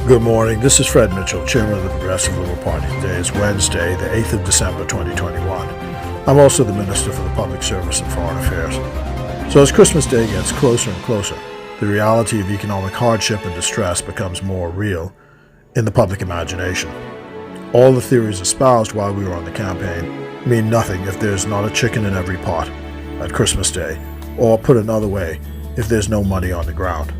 Good morning, this is Fred Mitchell, Chairman of the Progressive Liberal Party. Today is Wednesday, the 8th of December, 2021. I'm also the Minister for the Public Service and Foreign Affairs. So as Christmas Day gets closer and closer, the reality of economic hardship and distress becomes more real in the public imagination. All the theories espoused while we were on the campaign mean nothing if there's not a chicken in every pot at Christmas Day, or put another way, if there's no money on the ground.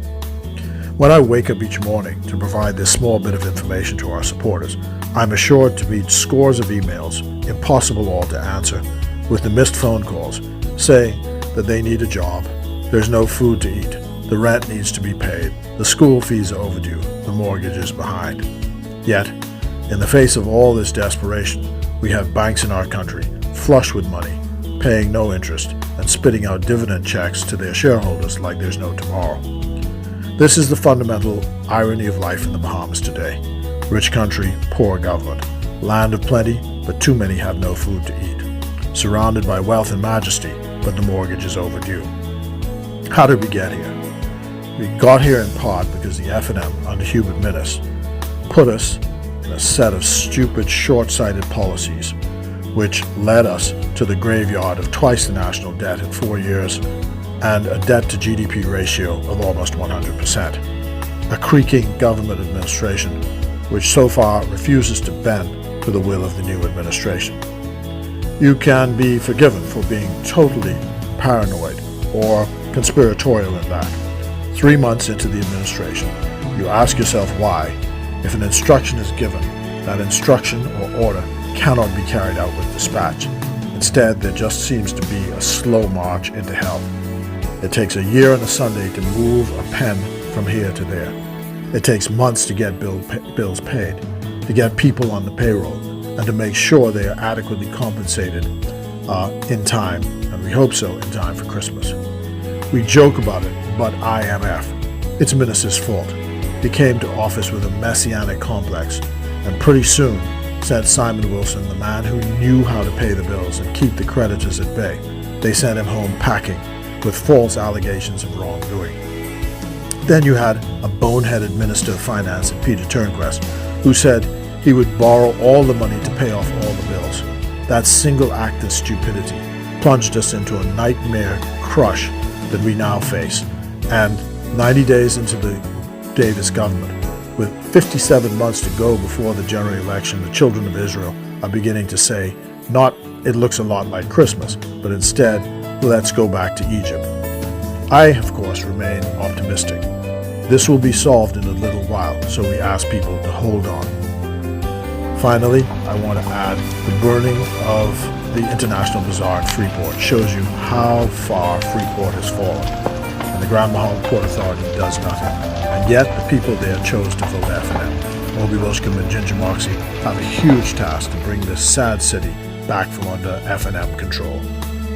When I wake up each morning to provide this small bit of information to our supporters, I'm assured to meet scores of emails, impossible all to answer, with the missed phone calls, saying that they need a job, there's no food to eat, the rent needs to be paid, the school fees are overdue, the mortgage is behind. Yet, in the face of all this desperation, we have banks in our country flush with money, paying no interest, and spitting out dividend checks to their shareholders like there's no tomorrow. This is the fundamental irony of life in the Bahamas today. Rich country, poor government. Land of plenty, but too many have no food to eat. Surrounded by wealth and majesty, but the mortgage is overdue. How did we get here? We got here in part because the FNM under Hubert Minnis put us in a set of stupid, short-sighted policies which led us to the graveyard of twice the national debt in 4 years and a debt-to-GDP ratio of almost 100%. A creaking government administration which so far refuses to bend to the will of the new administration. You can be forgiven for being totally paranoid or conspiratorial in that. 3 months into the administration, you ask yourself why, if an instruction is given, that instruction or order cannot be carried out with dispatch. Instead, there just seems to be a slow march into hell. It takes a year and a Sunday to move a pen from here to there. It takes months to get bills paid, to get people on the payroll, and to make sure they are adequately compensated in time, and we hope so, in time for Christmas. We joke about it, but IMF. It's Minnis' fault. He came to office with a messianic complex, and pretty soon sent Simon Wilson, the man who knew how to pay the bills and keep the creditors at bay. They sent him home packing, with false allegations of wrongdoing. Then you had a boneheaded Minister of Finance in Peter Turnquest, who said he would borrow all the money to pay off all the bills. That single act of stupidity plunged us into a nightmare crush that we now face. And 90 days into the Davis government, with 57 months to go before the general election, the children of Israel are beginning to say, not "it looks a lot like Christmas," but instead, "let's go back to Egypt." I, of course, remain optimistic. This will be solved in a little while, so we ask people to hold on. Finally, I want to add the burning of the International Bazaar at Freeport shows you how far Freeport has fallen, and the Grand Bahama Port Authority does nothing. And yet, the people there chose to vote FNM. Obi Wilshcombe and Ginger Moxie have a huge task to bring this sad city back from under FNM control.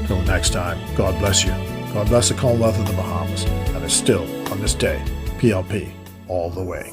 Till next time, God bless you. God bless the Commonwealth of the Bahamas, and is still, on this day, PLP all the way.